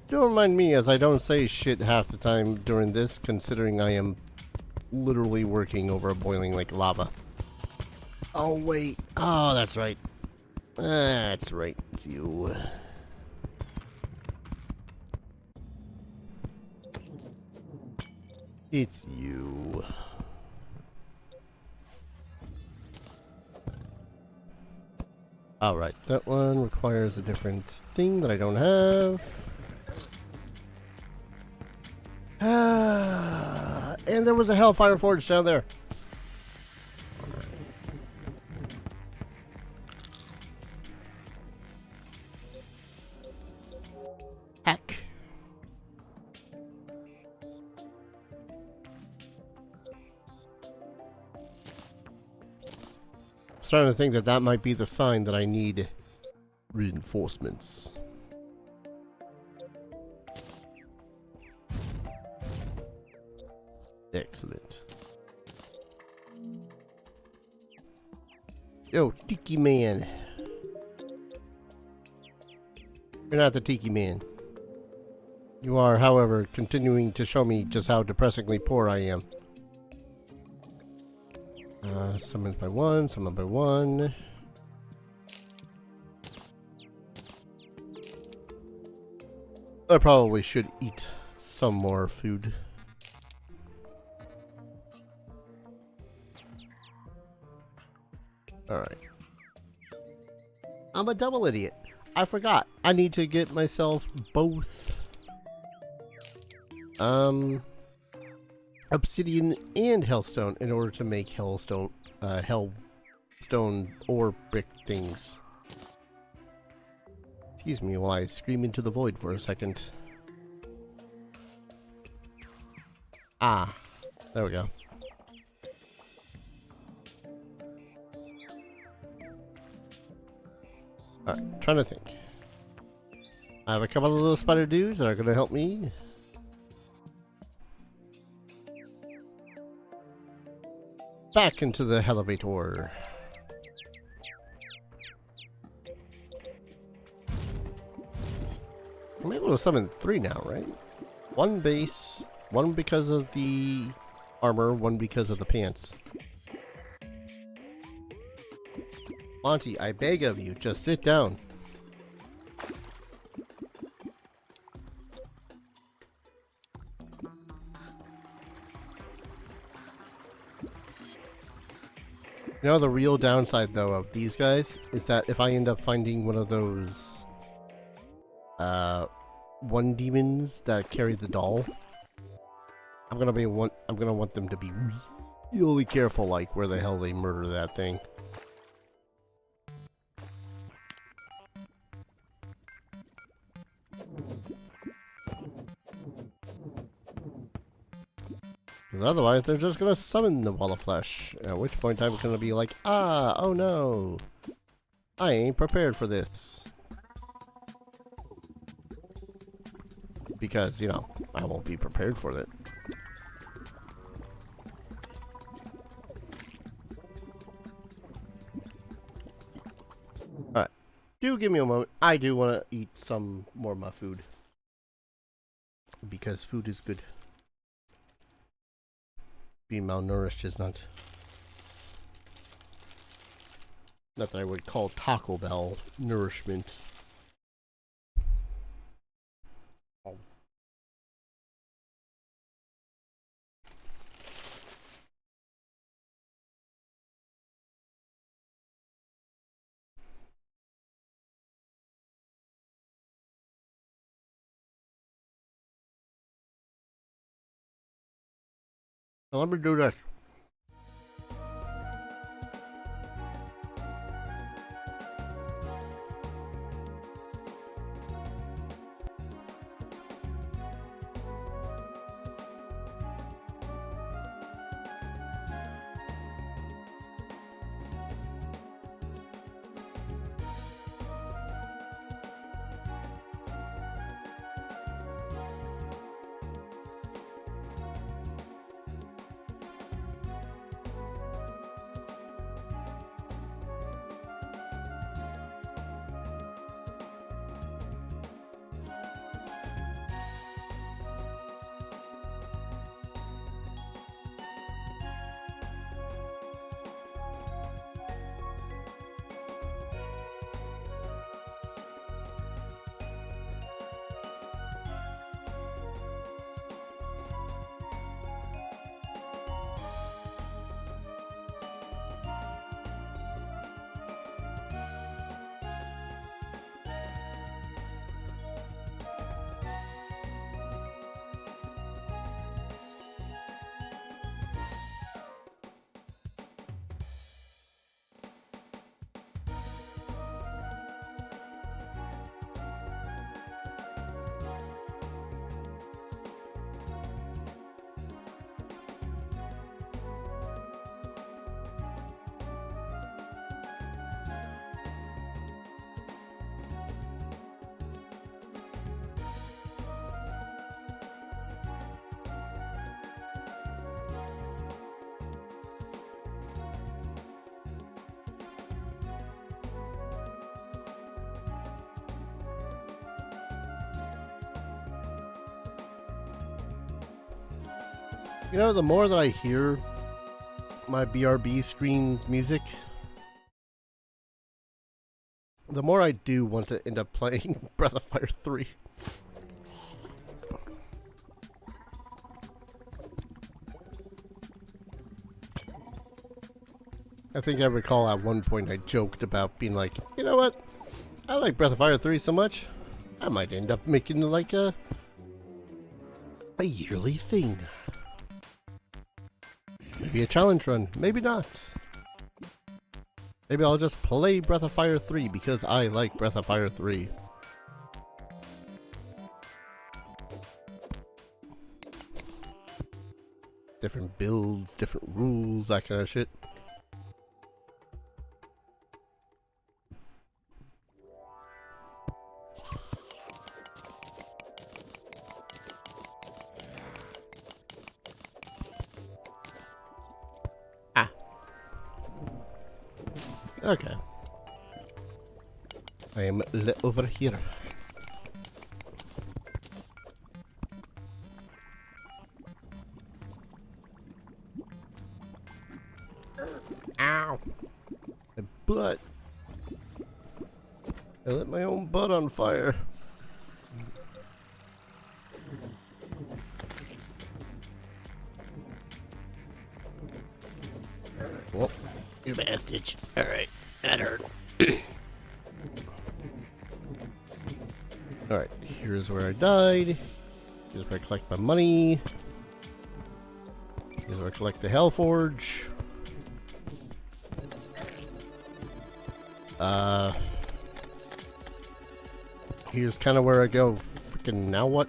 Don't mind me as I don't say shit half the time during this, considering I am literally working over a boiling like lava. Oh, wait. Oh, that's right. That's right. It's you. It's you. Alright, that one requires a different thing that I don't have. And there was a Hellfire Forge down there. Heck. I'm starting to think that that might be the sign that I need reinforcements. Excellent. Yo, Tiki Man. You're not the Tiki Man. You are, however, continuing to show me just how depressingly poor I am. Summons by one, summon by one. I probably should eat some more food. Alright. I'm a double idiot. I forgot. I need to get myself both obsidian and hellstone in order to make hellstone ore brick things. Excuse me while I scream into the void for a second. Ah, there we go. Alright, trying to think. I have a couple of little spider dudes that are going to help me. Back into the elevator. I'm able to summon 3 now, right? 1 base, 1 because of the armor, 1 because of the pants. Monty, I beg of you, just sit down. You know, the real downside, though, of these guys is that if I end up finding one of those one demons that carry the doll, I'm gonna want them to be really careful, like where the hell they murder that thing. Because otherwise, they're just gonna summon the wall of flesh. At which point, I'm gonna be like, ah, oh no, I ain't prepared for this. Because, you know, I won't be prepared for it. Alright. Do give me a moment. I do want to eat some more of my food. Because food is good. Being malnourished is not. Not that I would call Taco Bell nourishment. Now let me do this. You know, the more that I hear my BRB screen's music, the more I do want to end up playing Breath of Fire 3. I think I recall at one point I joked about being like, you know what? I like Breath of Fire 3 so much, I might end up making like a yearly thing. Maybe a challenge run, maybe not. Maybe I'll just play Breath of Fire 3 because I like Breath of Fire 3. Different builds, different rules, that kind of shit. Okay. I am over here. Ow! My butt. I lit my own butt on fire. Whoa. You bastard. Alright. That hurt. Alright, here's where I died. Here's where I collect my money. Here's where I collect the Hellforge. Here's kind of where I go. Freaking now what?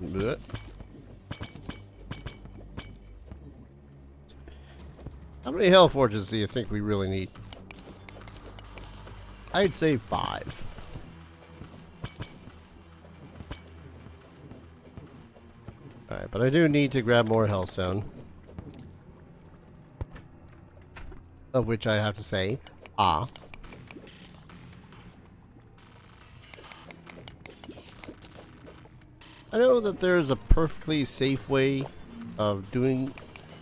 Blech. How many Hellforges do you think we really need? I'd say 5. Alright, but I do need to grab more Hellstone. Of which I have to say, I know that there's a perfectly safe way of doing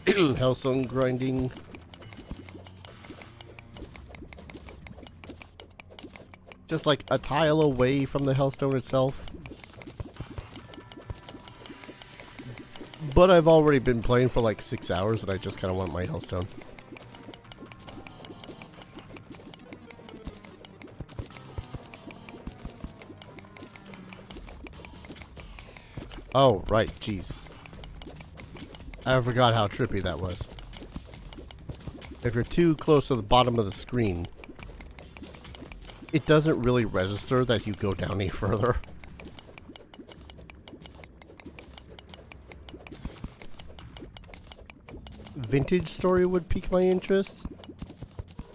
Hellstone grinding. Just like a tile away from the Hellstone itself. But I've already been playing for like 6 hours and I just kind of want my Hellstone. Oh, right, jeez. I forgot how trippy that was. If you're too close to the bottom of the screen, it doesn't really register that you go down any further. Vintage Story would pique my interest.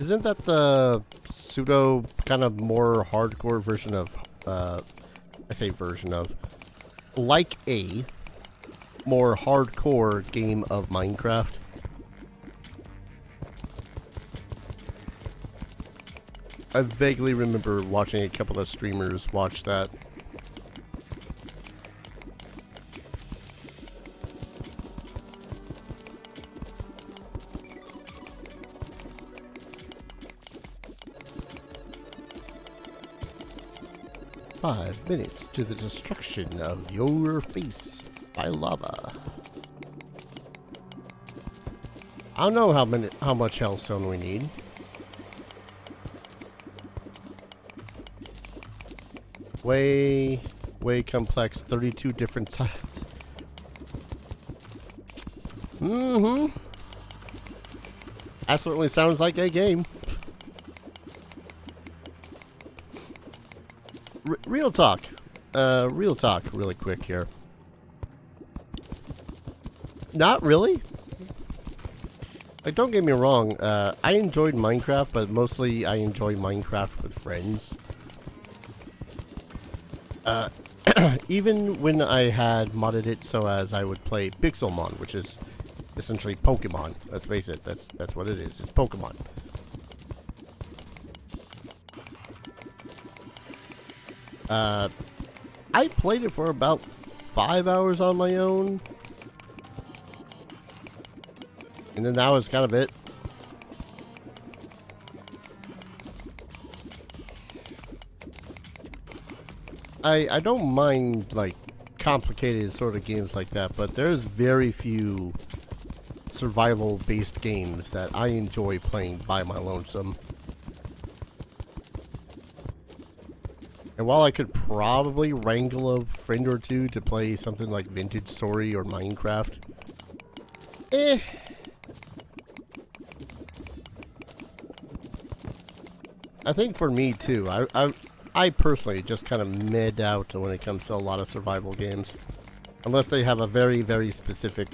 Isn't that the pseudo kind of more hardcore version of, I say version of, like a more hardcore game of Minecraft? I vaguely remember watching a couple of streamers watch that. "5 minutes to the destruction of your face by lava." I don't know how much Hellstone we need. Way complex. 32 different types. That certainly sounds like a game. Real talk. Real talk really quick here. Not really. Like, don't get me wrong. I enjoyed Minecraft, but mostly I enjoy Minecraft with friends. Even when I had modded it so as I would play Pixelmon, which is essentially Pokemon. Let's face it, that's what it is. It's Pokemon. I played it for about 5 hours on my own. And then that was kind of it. I don't mind, like, complicated sort of games like that, but there's very few survival-based games that I enjoy playing by my lonesome. And while I could probably wrangle a friend or two to play something like Vintage Story or Minecraft, I think for me too, I personally just kind of mid out when it comes to a lot of survival games. Unless they have a very, very specific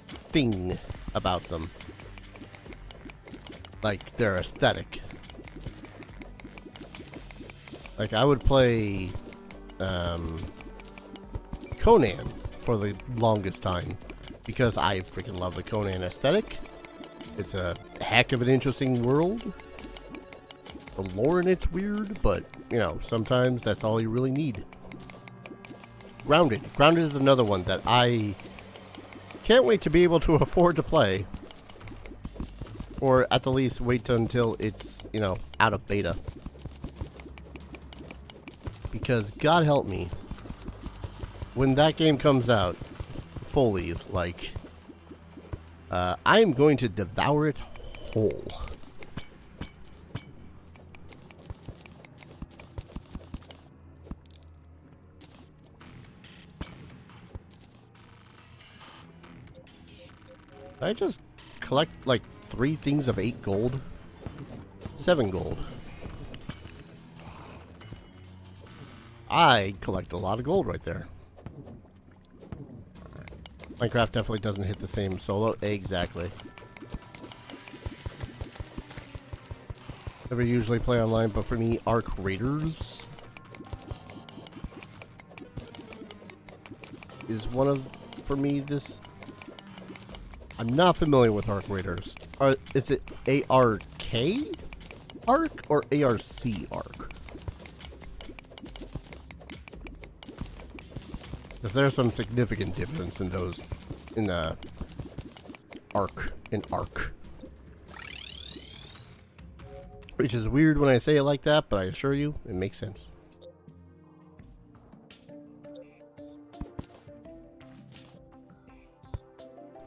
thing about them. Like their aesthetic. Like I would play Conan for the longest time. Because I freaking love the Conan aesthetic. It's a heck of an interesting world. The lore in it's weird, but, you know, sometimes that's all you really need. Grounded. Grounded is another one that I can't wait to be able to afford to play. Or at the least wait until it's, you know, out of beta. Because, God help me, when that game comes out, fully, like, I'm going to devour it whole. Did I just collect like 3 things of 8 gold? 7 gold. I collect a lot of gold right there. Minecraft definitely doesn't hit the same solo. Exactly. Never usually play online, but for me, Arc Raiders is one of, for me, this. I'm not familiar with Arc Raiders. Is it ARK Arc or ARC Arc? Because there's some significant difference in those, in the Arc and Arc. Which is weird when I say it like that, but I assure you, it makes sense.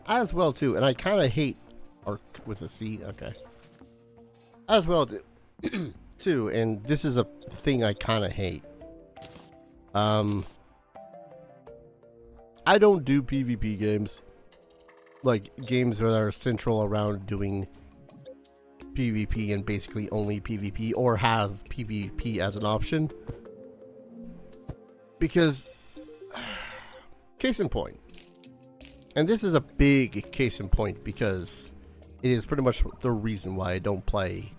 As well too, and I kind of hate Arc with a C. Okay. As well too, and this is a thing I kind of hate. I don't do PvP games, like games that are central around doing PvP and basically only PvP, or have PvP as an option. Because, case in point. And this is a big case in point because it is pretty much the reason why I don't play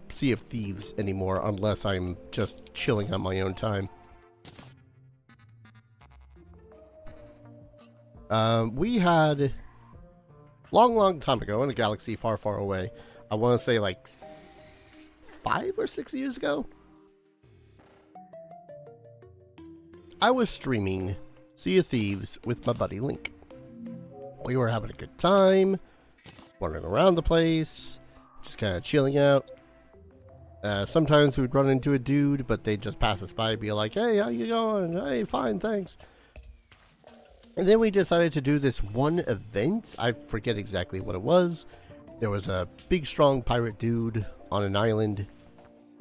Sea of Thieves anymore unless I'm just chilling on my own time. We had long time ago in a galaxy far, far away. I want to say like 5 or 6 years ago. I was streaming Sea of Thieves with my buddy Link. We were having a good time, wandering around the place, just kind of chilling out. Sometimes we'd run into a dude, but they'd just pass us by and be like, "Hey, how you going? Hey, fine, thanks." And then we decided to do this one event. I forget exactly what it was. There was a big, strong pirate dude on an island,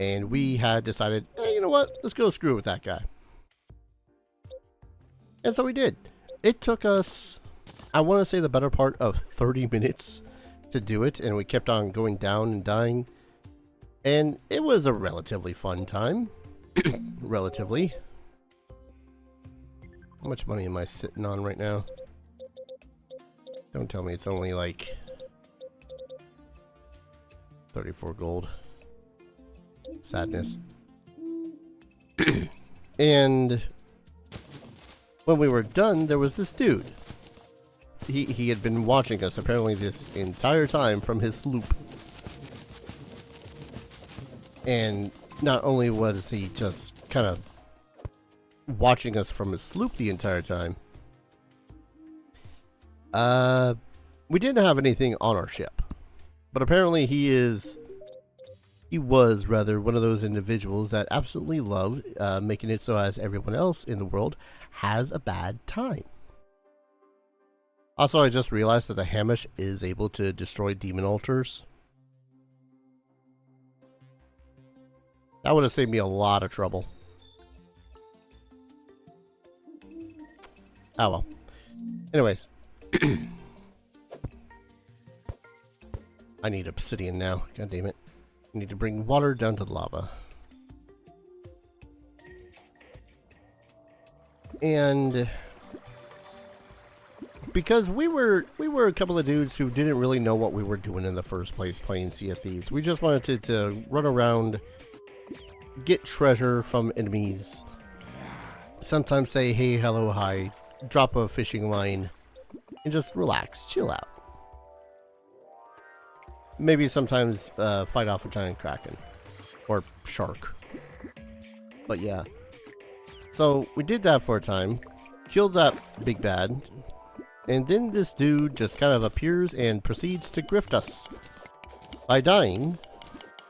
and we had decided, hey, you know what? Let's go screw with that guy. And so we did. It took us, I want to say, the better part of 30 minutes to do it, and we kept on going down and dying. And it was a relatively fun time. Relatively. How much money am I sitting on right now? Don't tell me it's only like 34 gold. Sadness. And when we were done, there was this dude. He had been watching us apparently this entire time from his sloop. And not only was he just kind of watching us from his sloop the entire time, we didn't have anything on our ship. But apparently he was rather one of those individuals that absolutely loved making it so as everyone else in the world has a bad time. Also, I just realized that the Hamish is able to destroy demon altars. That would have saved me a lot of trouble. Oh well. Anyways. I need obsidian now. God damn it. I need to bring water down to the lava. And because we were a couple of dudes who didn't really know what we were doing in the first place playing Sea of Thieves. We just wanted to run around, get treasure from enemies, sometimes say hey, hello, hi, drop a fishing line, and just relax, chill out. Maybe sometimes fight off a giant kraken or shark. But yeah. So we did that for a time, killed that big bad, and then this dude just kind of appears and proceeds to grift us by dying,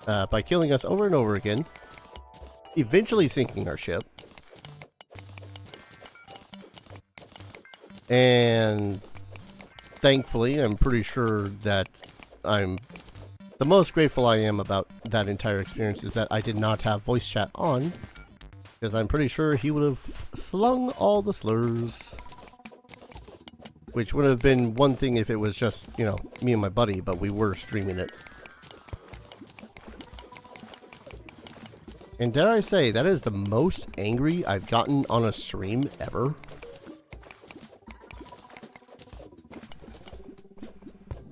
by killing us over and over again, eventually sinking our ship. And thankfully, I'm pretty sure that the most grateful I am about that entire experience is that I did not have voice chat on, because I'm pretty sure he would have slung all the slurs. Which would have been one thing if it was just, you know, me and my buddy, but we were streaming it. And dare I say, that is the most angry I've gotten on a stream ever.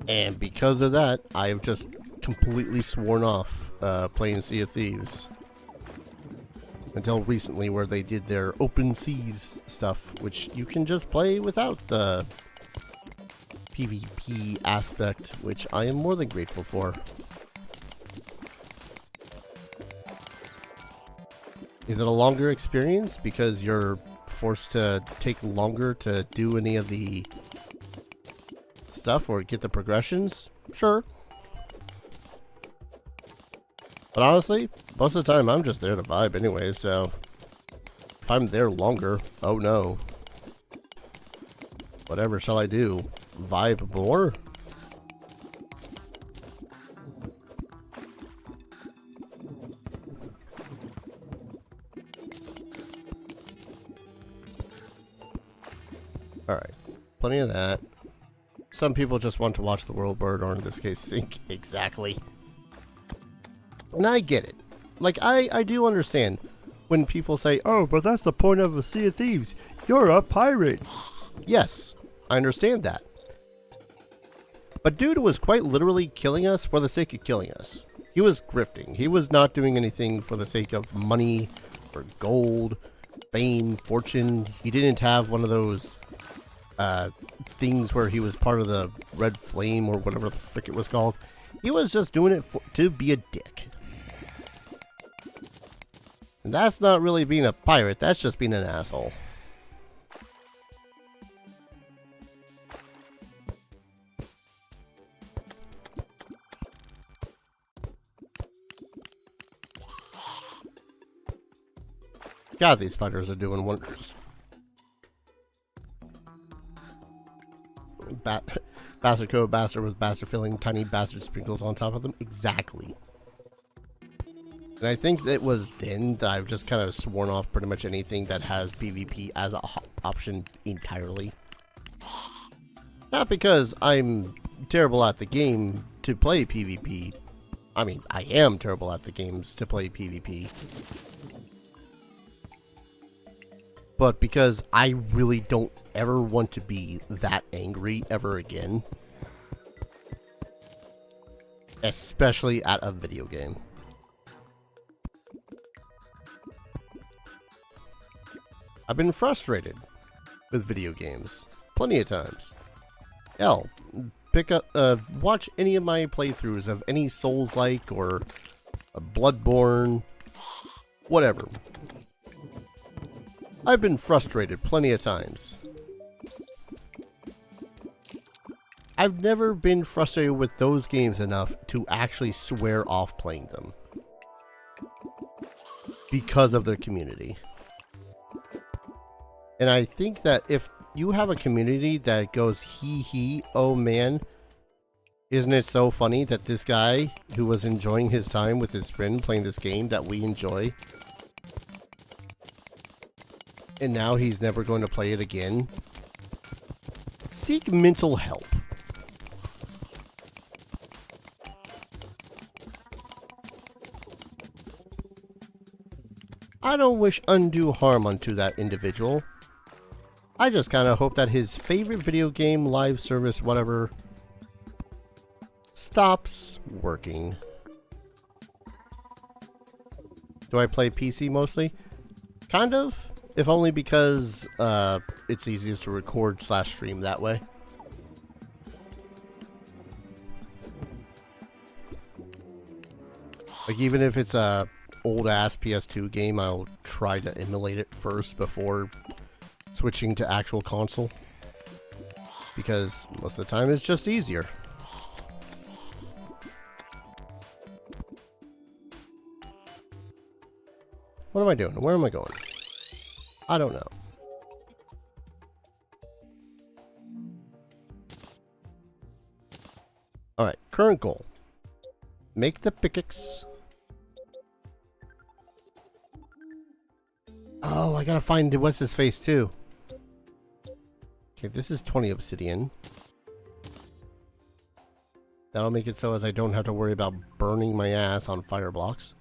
And because of that, I have just completely sworn off playing Sea of Thieves. Until recently, where they did their open seas stuff, which you can just play without the PvP aspect, which I am more than grateful for. Is it a longer experience because you're forced to take longer to do any of the stuff or get the progressions? Sure. But honestly, most of the time I'm just there to vibe anyway, so if I'm there longer, oh no. Whatever shall I do? Vibe more? Alright, plenty of that. Some people just want to watch the world burn, or in this case, sink. Exactly. And I get it. Like, I do understand when people say, oh, but that's the point of a Sea of Thieves. You're a pirate. Yes, I understand that. But dude was quite literally killing us for the sake of killing us. He was grifting. He was not doing anything for the sake of money or gold, fame, fortune. He didn't have one of those things where he was part of the Red Flame or whatever the frick it was called. He was just doing it to be a dick. And that's not really being a pirate, that's just being an asshole. God, these spiders are doing wonders. Bastard code bastard with bastard filling tiny bastard sprinkles on top of them. Exactly. And I think it was then that I've just kind of sworn off pretty much anything that has PvP as an option entirely. Not because I'm terrible at the game to play PvP. I mean, I am terrible at the games to play PvP. But because I really don't ever want to be that angry ever again. Especially at a video game. I've been frustrated with video games plenty of times. Hell, watch any of my playthroughs of any Souls-like or Bloodborne Whatever. I've been frustrated plenty of times. I've never been frustrated with those games enough to actually swear off playing them. Because of their community. And I think that if you have a community that goes hee, oh man, isn't it so funny that this guy who was enjoying his time with his friend playing this game that we enjoy, and now he's never going to play it again? Seek mental help. I don't wish undue harm unto that individual. I just kind of hope that his favorite video game, live service, whatever, stops working. Do I play PC mostly? Kind of, if only because it's easiest to record / stream that way. Like even if it's a old ass PS2 game, I'll try to emulate it first before switching to actual console, because most of the time it's just easier. What am I doing? Where am I going? I don't know. Alright, current goal. Make the pickaxe. Oh, I gotta find what's his face too. Okay, this is 20 obsidian. That'll make it so as I don't have to worry about burning my ass on fire blocks.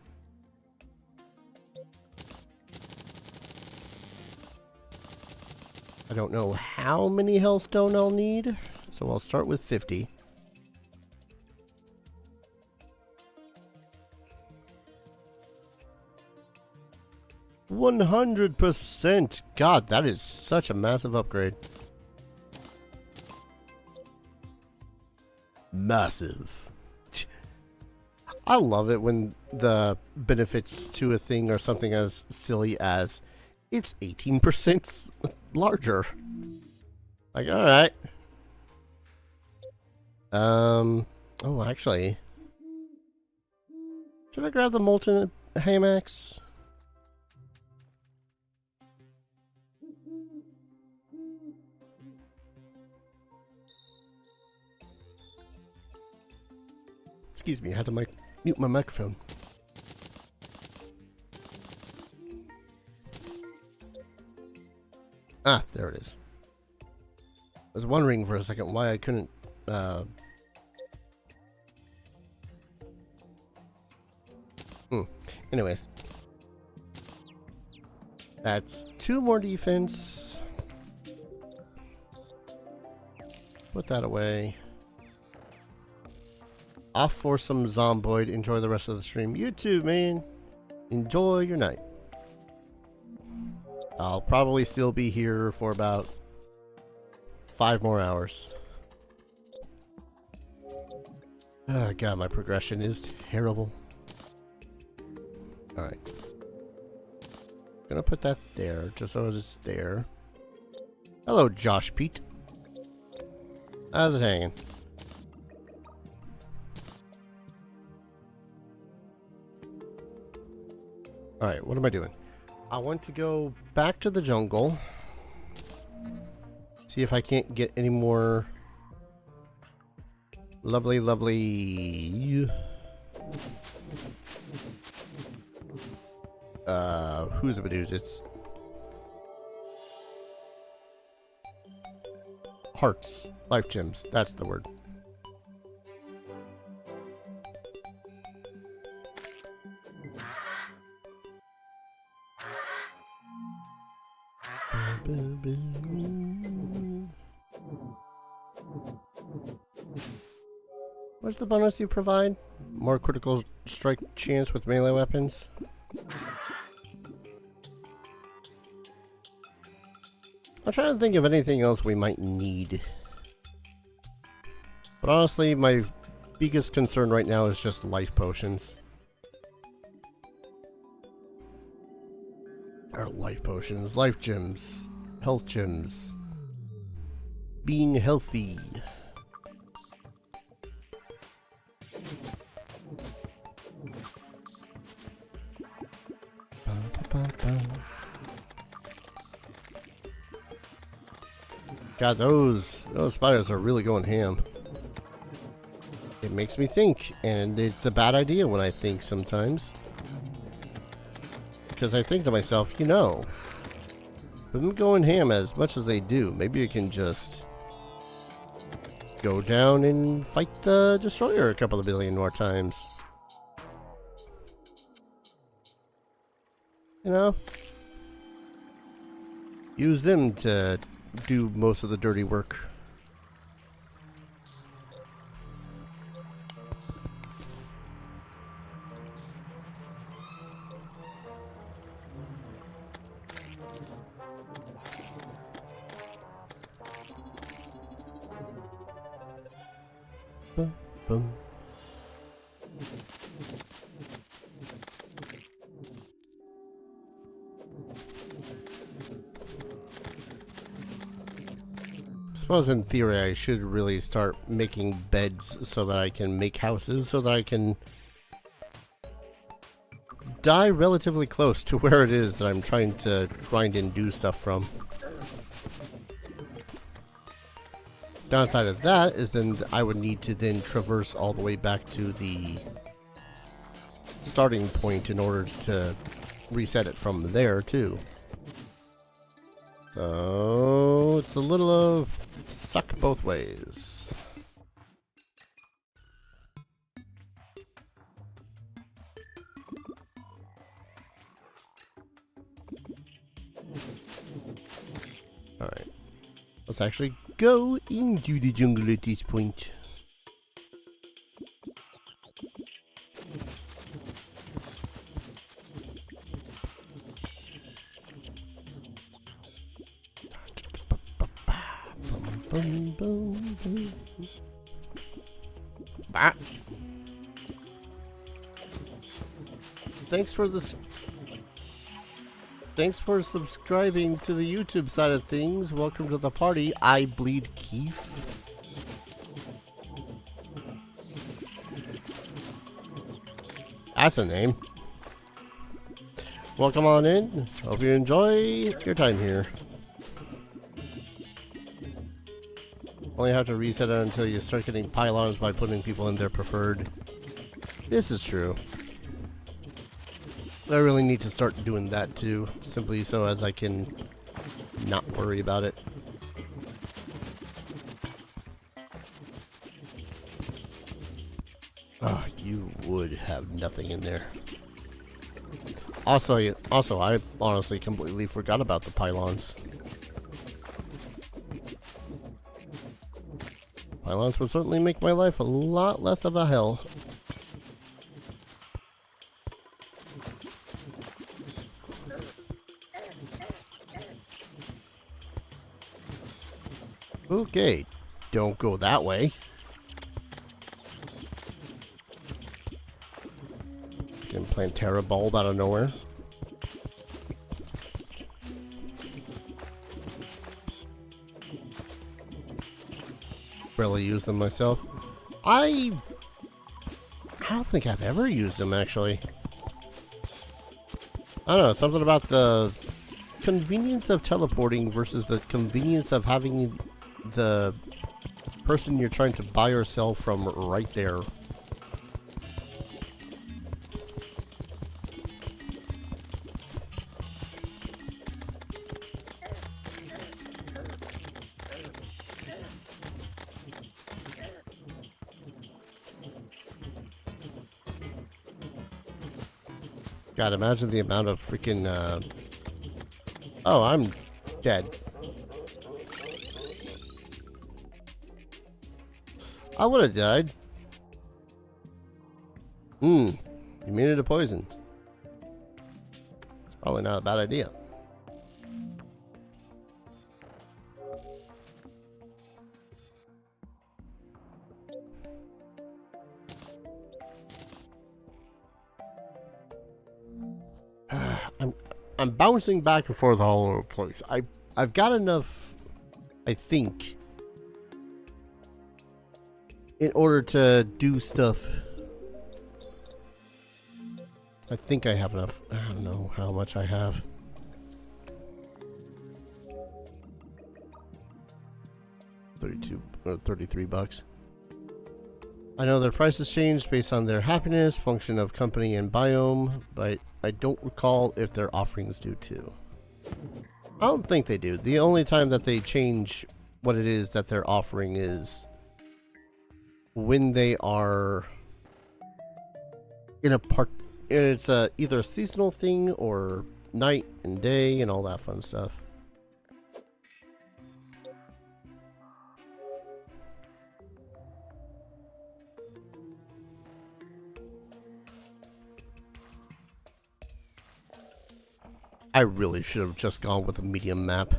I don't know how many hellstone I'll need, so I'll start with 50. %. God, that is such a massive upgrade. Massive. I love it when the benefits to a thing are something as silly as it's 18% larger. Like, alright. Oh, actually. Should I grab the molten hammocks? Excuse me, I had to mute my microphone. Ah, there it is. I was wondering for a second why I couldn't, Anyways. That's 2 more defense. Put that away. Off for some zomboid. Enjoy the rest of the stream. You too, man. Enjoy your night. I'll probably still be here for about 5 more hours. Oh god, my progression is terrible. Alright. Gonna put that there, just so it's there. Hello, Josh Pete. How's it hanging? Alright, what am I doing? I want to go back to the jungle. See if I can't get any more lovely who's the dudes? It's hearts, life gems, that's the word. What's the bonus you provide? More critical strike chance with melee weapons? I'm trying to think of anything else we might need. But honestly, my biggest concern right now is just life potions. Or life potions, life gems, health gems. Being healthy. God, those spiders are really going ham. It makes me think, and it's a bad idea when I think sometimes. Because I think to myself, you know, with them going ham as much as they do, maybe you can just go down and fight the destroyer a couple of billion more times. You know? Use them to do most of the dirty work. Boom, boom. Suppose in theory I should really start making beds so that I can make houses so that I can die relatively close to where it is that I'm trying to grind and do stuff from. Downside of that is then I would need to then traverse all the way back to the starting point in order to reset it from there too. So it's a little of suck both ways. Alright. Let's actually go into the jungle at this point. Ah. Thanks for subscribing to the YouTube side of things. Welcome to the party. I bleed Keef. That's a name. Welcome on in. Hope you enjoy your time here. Only have to reset it until you start getting pylons by putting people in their preferred. This is true. I really need to start doing that too, simply so as I can not worry about it. Oh, you would have nothing in there. Also, I honestly completely forgot about the pylons. Pylons would certainly make my life a lot less of a hell. Okay, don't go that way. Can plant Terra bulb out of nowhere. Barely use them myself. I don't think I've ever used them actually. I don't know, something about the convenience of teleporting versus the convenience of having the person you're trying to buy or sell from right there. God, imagine the amount of freaking, oh, I'm dead. I would have died. Immunity to poison. It's probably not a bad idea. I'm bouncing back and forth all over the place. I've got enough, I think, in order to do stuff. I think I have enough. I don't know how much I have. $32 or $33. I know their prices change based on their happiness, function of company, and biome, but I don't recall if their offerings do too. I don't think they do. The only time that they change what it is that their offering is when they are in a part. It's either a seasonal thing or night and day and all that fun stuff. I really should have just gone with a medium map.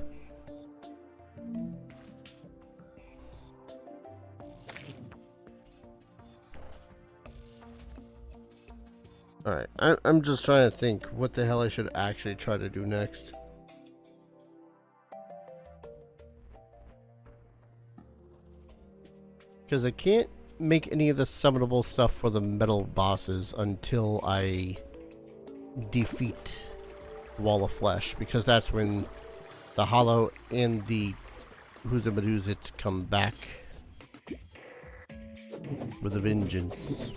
Alright, I'm just trying to think what the hell I should actually try to do next. Because I can't make any of the summonable stuff for the metal bosses until I defeat Wall of Flesh, because that's when the Hollow and the Whoozamadoozit come back with a vengeance.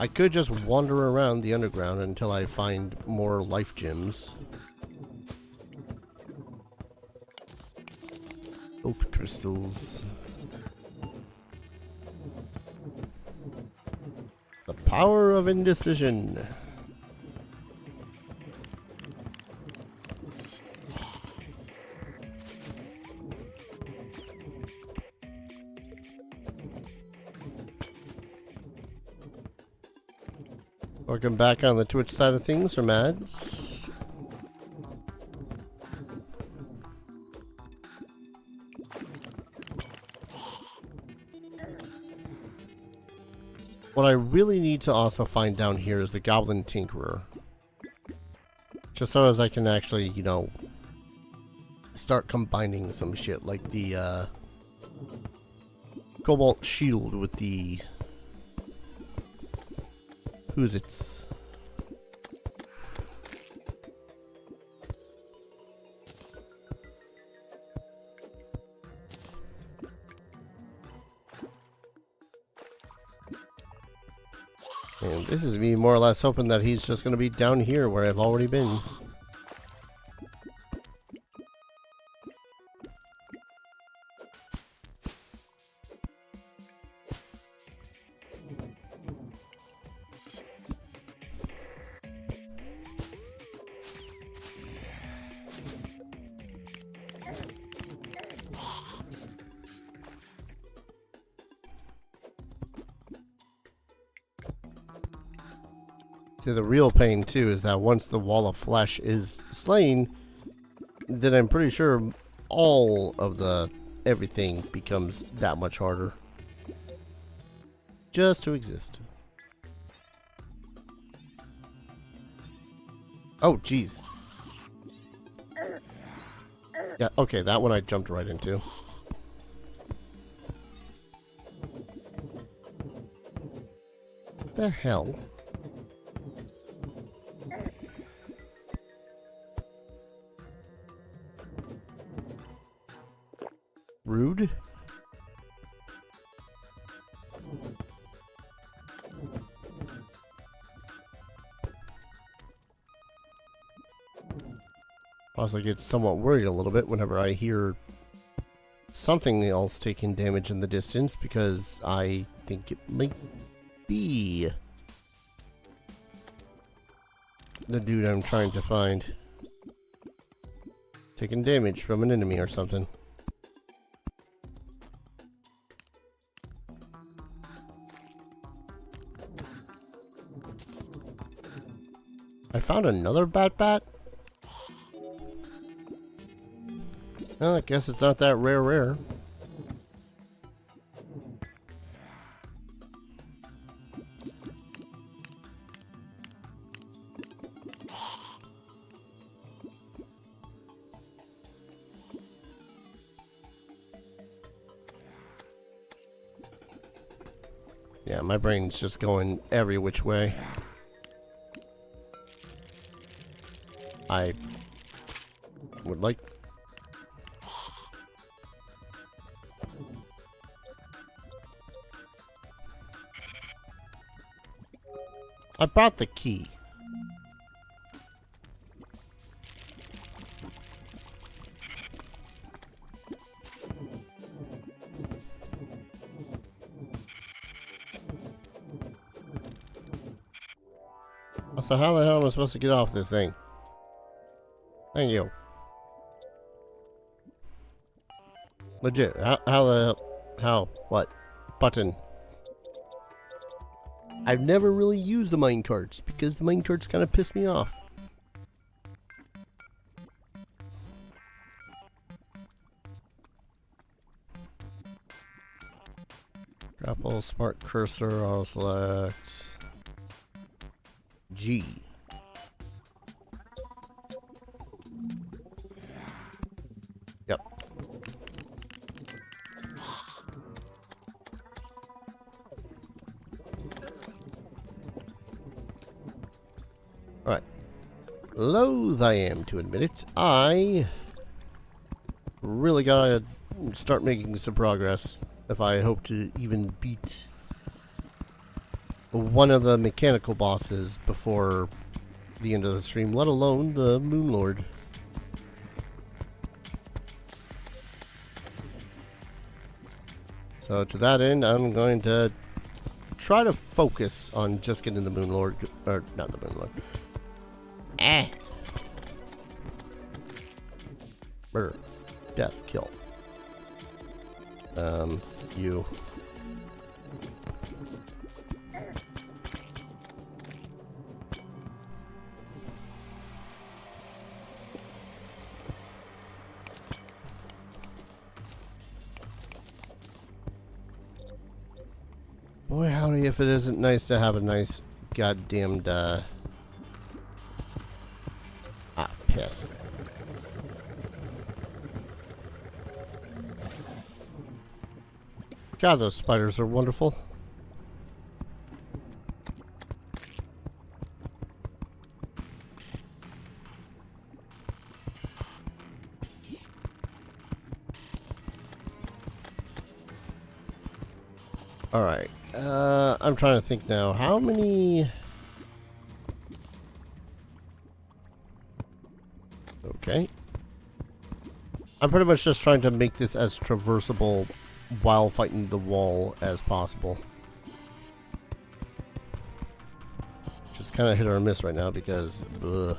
I could just wander around the underground until I find more life gems. Health crystals. The power of indecision. Welcome back on the Twitch side of things for Mads. What I really need to also find down here is the Goblin Tinkerer. Just so as I can actually, you know, start combining some shit like the Cobalt Shield with the Who's it's? And this is me more or less hoping that he's just going to be down here where I've already been. See, the real pain too is that once the Wall of Flesh is slain, then I'm pretty sure all of the everything becomes that much harder just to exist. Oh, jeez. Yeah, okay, that one I jumped right into. What the hell? Rude. Also get somewhat worried a little bit whenever I hear something else taking damage in the distance, because I think it might be the dude I'm trying to find taking damage from an enemy or something. I found another bat. Well, I guess it's not that rare. Yeah, my brain's just going every which way. I would like... I brought the key. So how the hell am I supposed to get off this thing? Thank you. Legit. How? What? Button. I've never really used the mine carts because the mine carts kind of piss me off. Grapple, smart cursor, auto select. G. Yep. Alright. Loath I am to admit it. I really gotta start making some progress if I hope to even beat one of the mechanical bosses before the end of the stream, let alone the Moon Lord. So to that end, I'm going to try to focus on just getting the Moon Lord, or not the Moon Lord. Murder. Death. Kill. You. Boy, howdy if it isn't nice to have a nice goddamned, piss. God, those spiders are wonderful. Alright, I'm trying to think now. How many... Okay. I'm pretty much just trying to make this as traversable while fighting the wall as possible. Just kind of hit or miss right now because... Ugh.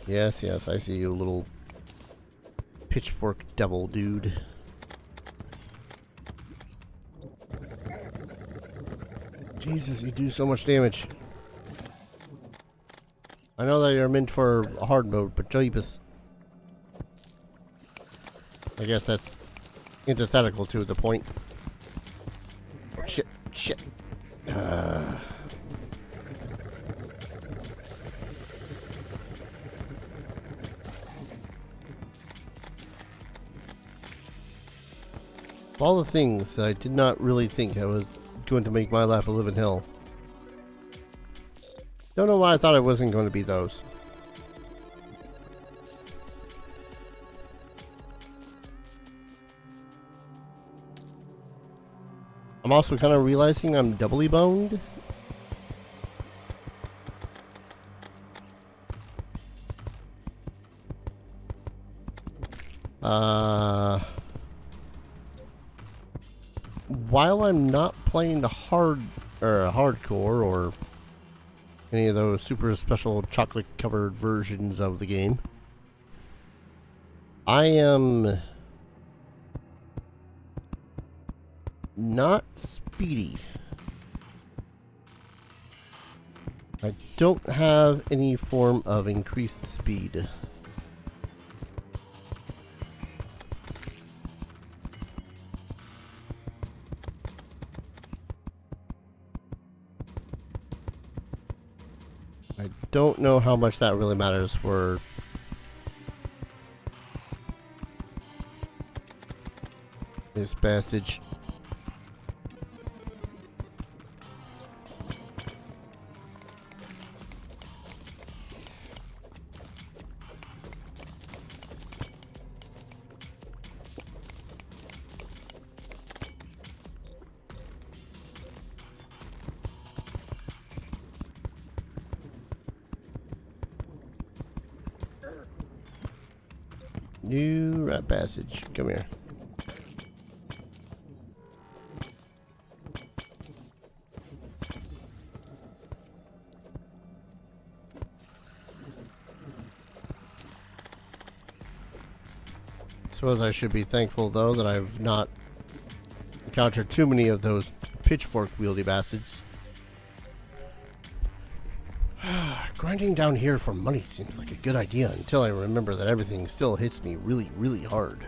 Yes, yes, I see you, little pitchfork devil dude. Jesus, you do so much damage. I know that you're meant for hard mode, but jeebus. I guess that's antithetical to the point. Oh, shit, shit. All the things that I did not really think I was going to make my life a living hell. Don't know why I thought it wasn't going to be those. I'm also kind of realizing I'm doubly boned. While I'm not playing the hardcore or any of those super special chocolate covered versions of the game, I am not speedy. I don't have any form of increased speed. I don't know how much that really matters for this passage. New rat passage. Come here. Suppose I should be thankful though that I've not encountered too many of those pitchfork wieldy bastards. Grinding down here for money seems like a good idea until I remember that everything still hits me really, really hard.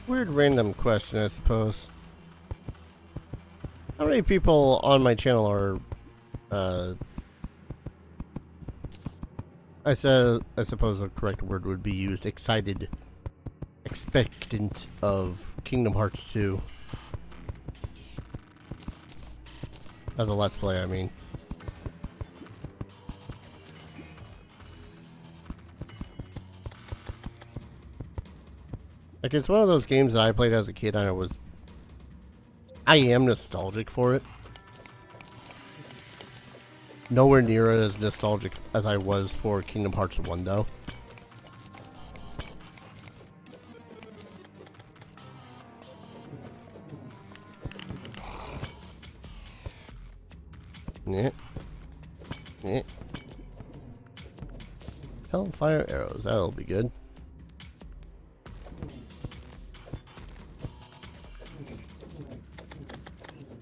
Weird random question, I suppose. How many people on my channel are, I suppose the correct word would be used, excited, expectant of Kingdom Hearts 2? As a Let's Play, I mean. Like, it's one of those games that I played as a kid and I am nostalgic for it. Nowhere near as nostalgic as I was for Kingdom Hearts 1 though. Yeah. Yeah. Hellfire arrows, that'll be good.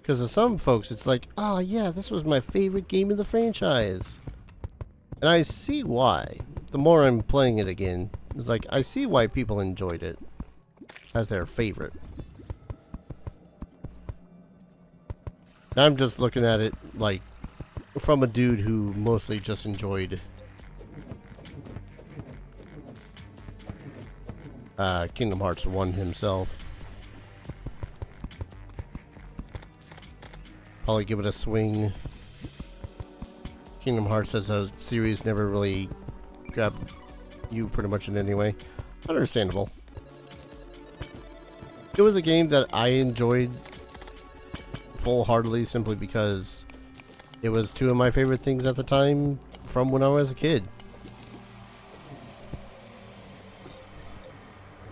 Because to some folks, it's like, oh yeah, this was my favorite game of the franchise. And I see why. The more I'm playing it again, it's like, I see why people enjoyed it as their favorite. And I'm just looking at it, like, from a dude who mostly just enjoyed Kingdom Hearts 1 himself. Probably give it a swing. Kingdom Hearts as a series never really grabbed you pretty much in any way. Understandable. It was a game that I enjoyed full-heartedly simply because it was two of my favorite things at the time from when I was a kid.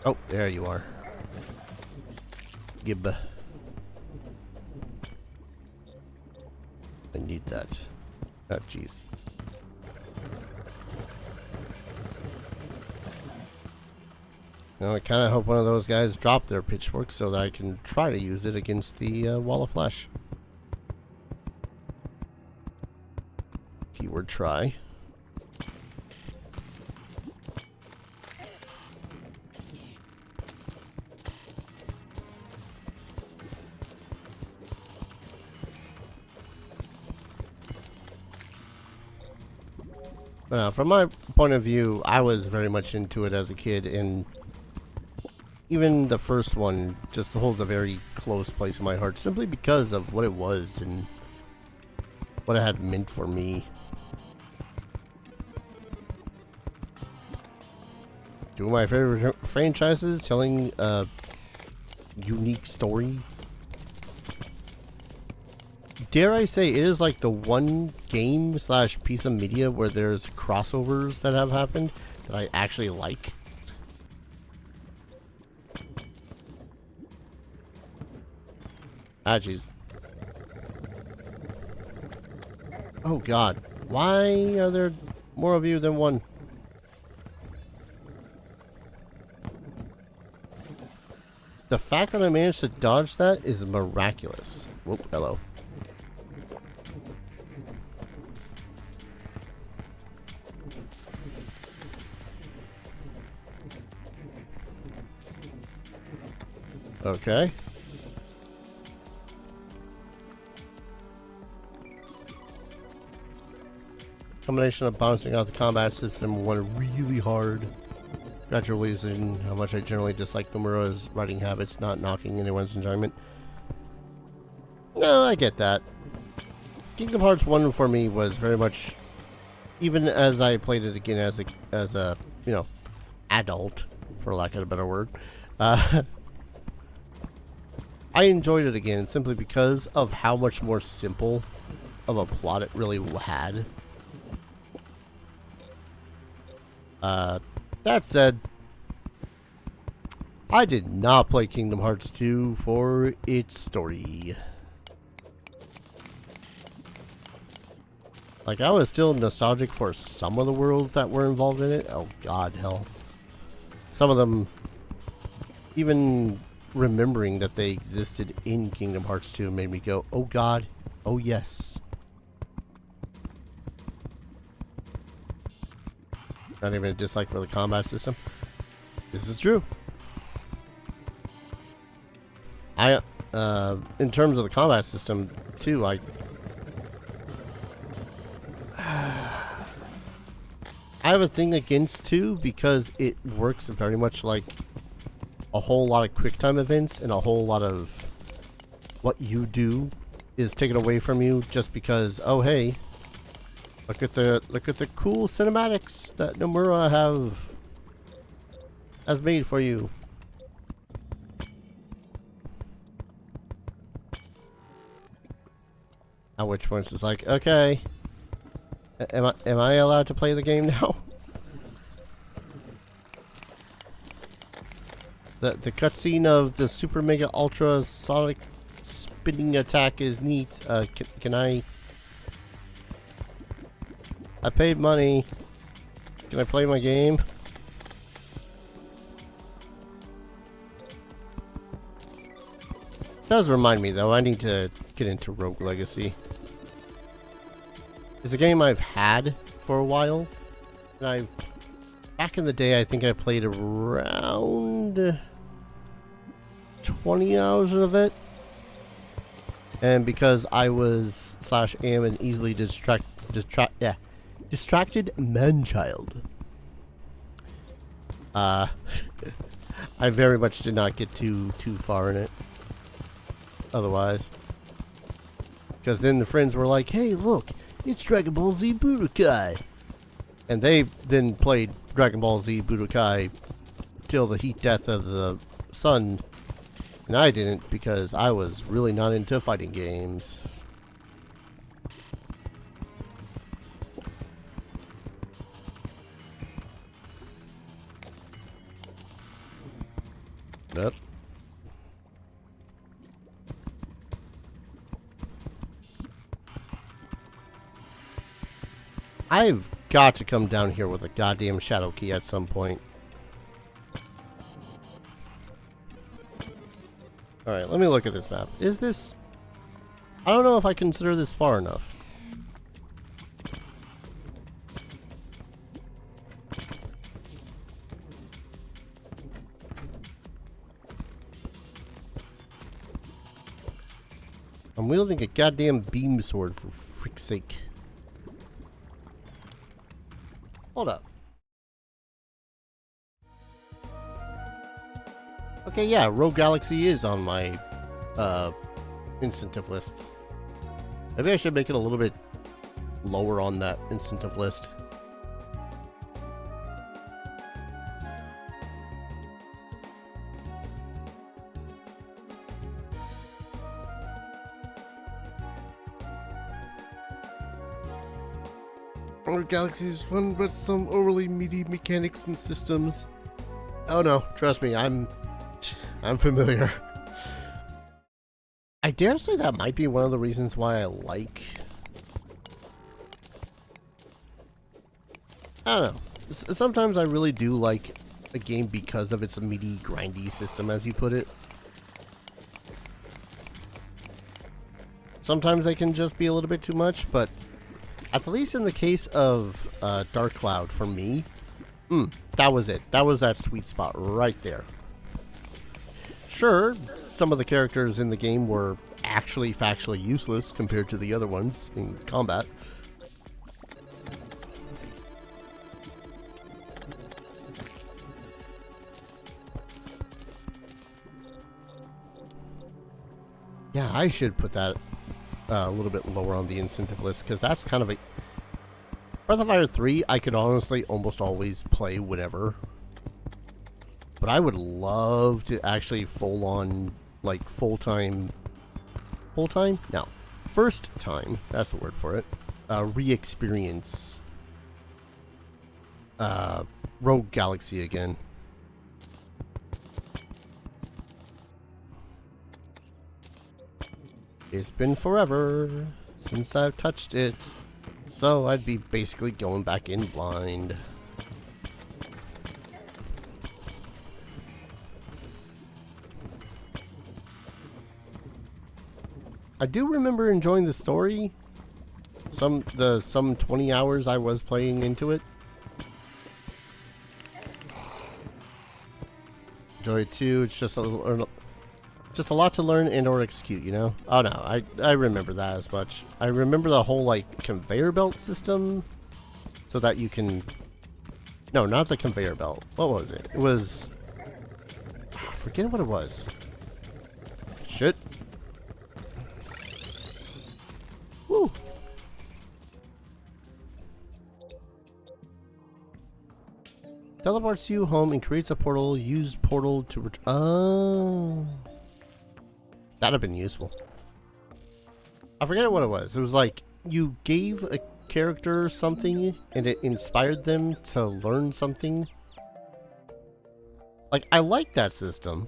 Oh, there you are. Gib. I need that. Oh, jeez. Now, I kind of hope one of those guys drop their pitchforks so that I can try to use it against the wall of flesh. Keyword try. From my point of view, I was very much into it as a kid, and even the first one just holds a very close place in my heart simply because of what it was and what it had meant for me. Two of my favorite franchises telling a unique story. Dare I say, it is like the one game / piece of media where there's crossovers that have happened that I actually like. Ah, jeez. Oh, God. Why are there more of you than one? The fact that I managed to dodge that is miraculous. Whoop, hello. Okay. Combination of balancing out the combat system went really hard. Gradually realizing how much I generally dislike Nomura's writing habits, not knocking anyone's enjoyment. No, I get that. Kingdom Hearts 1 for me was very much, even as I played it again as a you know, adult, for lack of a better word, I enjoyed it again simply because of how much more simple of a plot it really had. That said, I did not play Kingdom Hearts 2 for its story. Like, I was still nostalgic for some of the worlds that were involved in it. Oh god, hell. Some of them, even remembering that they existed in Kingdom Hearts 2 made me go, oh god, oh yes. Not even a dislike for the combat system. This is true. In terms of the combat system too, I have a thing against 2 because it works very much like a whole lot of QuickTime events, and a whole lot of what you do is taken away from you just because, oh hey, look at the cool cinematics that Nomura has made for you. At which point it's like, okay, am I allowed to play the game now? The cutscene of the Super Mega Ultra Sonic spinning attack is neat. Can I paid money. Can I play my game? Does remind me though, I need to get into Rogue Legacy. It's a game I've had for a while. And back in the day, I think I played around 20 hours of it. And because I was / am an easily distracted man-child, I very much did not get too far in it. Otherwise, because then the friends were like, "Hey, look, it's Dragon Ball Z Budokai," and they then played Dragon Ball Z Budokai till the heat death of the sun, and I didn't because I was really not into fighting games. Yep. I've got to come down here with a goddamn shadow key at some point. Alright, let me look at this map. Is this... I don't know if I consider this far enough. I'm wielding a goddamn beam sword for frick's sake. Hold up. Okay, yeah, Rogue Galaxy is on my incentive lists. Maybe I should make it a little bit lower on that incentive list. Rogue Galaxy is fun, but some overly meaty mechanics and systems. Oh no, trust me, I'm familiar. I dare say that might be one of the reasons why I like I don't know. Sometimes I really do like a game because of its meaty, grindy system, as you put it. Sometimes they can just be a little bit too much, but at least in the case of Dark Cloud, for me, that was it. That was that sweet spot right there. Sure, some of the characters in the game were actually factually useless compared to the other ones in combat. Yeah, I should put that a little bit lower on the incentive list, because that's kind of a... Breath of Fire 3, I could honestly almost always play whenever. But I would love to actually full-on, like, full-time... Full-time? No. First time, that's the word for it. Re-experience Rogue Galaxy again. It's been forever since I've touched it, so I'd be basically going back in blind. I do remember enjoying the story. Some 20 hours I was playing into it. Enjoy it too. It's just a lot to learn and or execute, you know? Oh no, I remember that as much. I remember the whole like conveyor belt system so that you can... No, not the conveyor belt. What was it? It was... I forget what it was. Shit. Woo. Teleports you home and creates a portal. Use portal to oh. That'd have been useful. I forget what it was. It was like you gave a character something and it inspired them to learn something. Like, I like that system.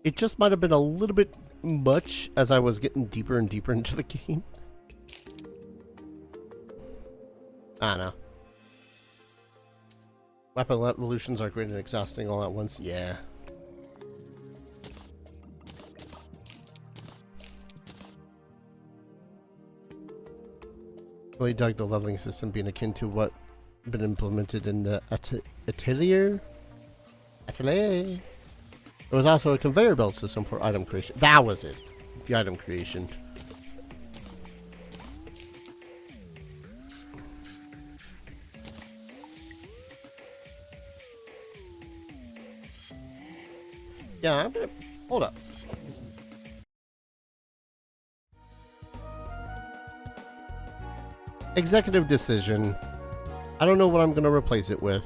It just might have been a little bit much as I was getting deeper and deeper into the game. I don't know. Weapon evolutions are great and exhausting all at once. Yeah. Really dug the leveling system being akin to what been implemented in the Atelier. It was also a conveyor belt system for item creation. That was it. The item creation. Yeah, I'm gonna... Hold up. Executive decision. I don't know what I'm gonna replace it with.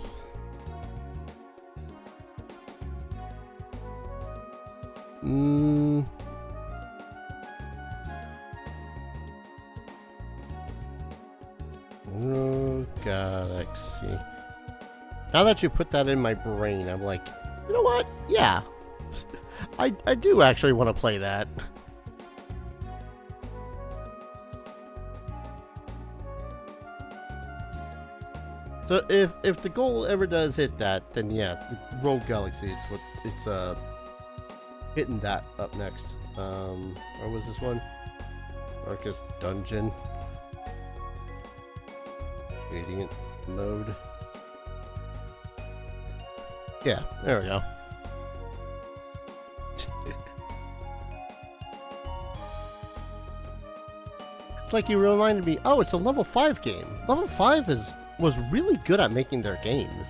Oh, Galaxy. Now that you put that in my brain, I'm like, you know what? Yeah. I do actually want to play that. So if the goal ever does hit that, then yeah, the Rogue Galaxy, it's hitting that up next. Or was this one? Darkest Dungeon. Radiant mode. Yeah, there we go. It's like you reminded me, oh, it's a level 5 game. Level 5 was really good at making their games.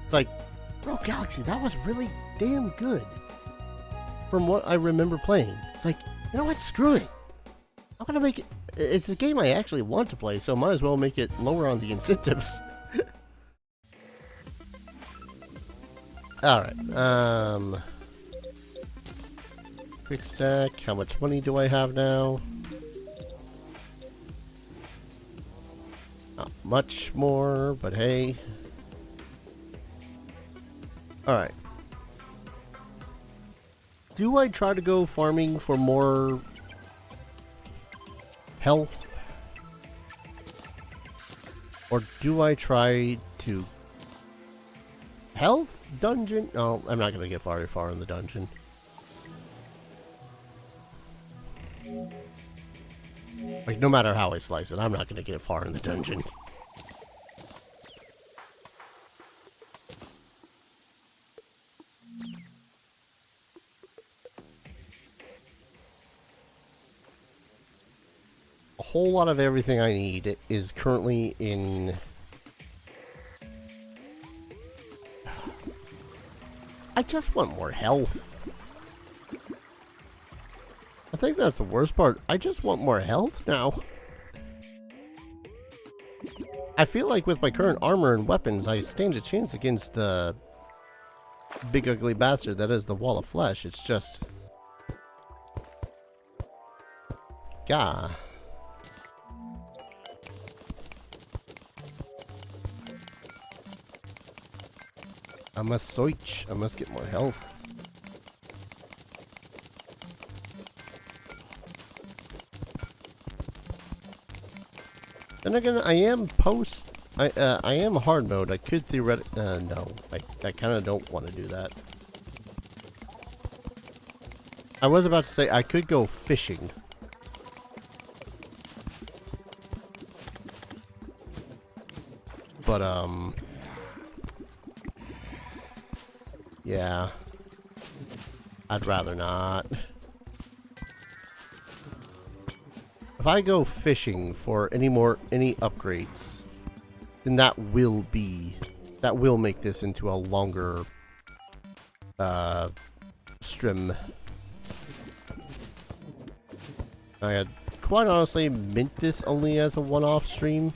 It's like, Rogue Galaxy, that was really damn good. From what I remember playing. It's like, you know what, screw it. I'm gonna make it, it's a game I actually want to play, so might as well make it lower on the incentives. Alright, quick stack, how much money do I have now? Not much more, but hey. Alright. Do I try to go farming for more health? Or do I try to... Health? Dungeon? Oh, I'm not going to get very far in the dungeon. Like, no matter how I slice it, I'm not going to get far in the dungeon. A whole lot of everything I need is currently in... I just want more health. I think that's the worst part. I just want more health now. I feel like with my current armor and weapons, I stand a chance against the big ugly bastard that is the wall of flesh. It's just... Gah. I must search. I must get more health. Then again, I am I am hard mode. I could theoretically... no. I kind of don't want to do that. I was about to say I could go fishing. But, yeah. I'd rather not. If I go fishing for any upgrades, then that will make this into a longer stream. I had quite honestly meant this only as a one-off stream.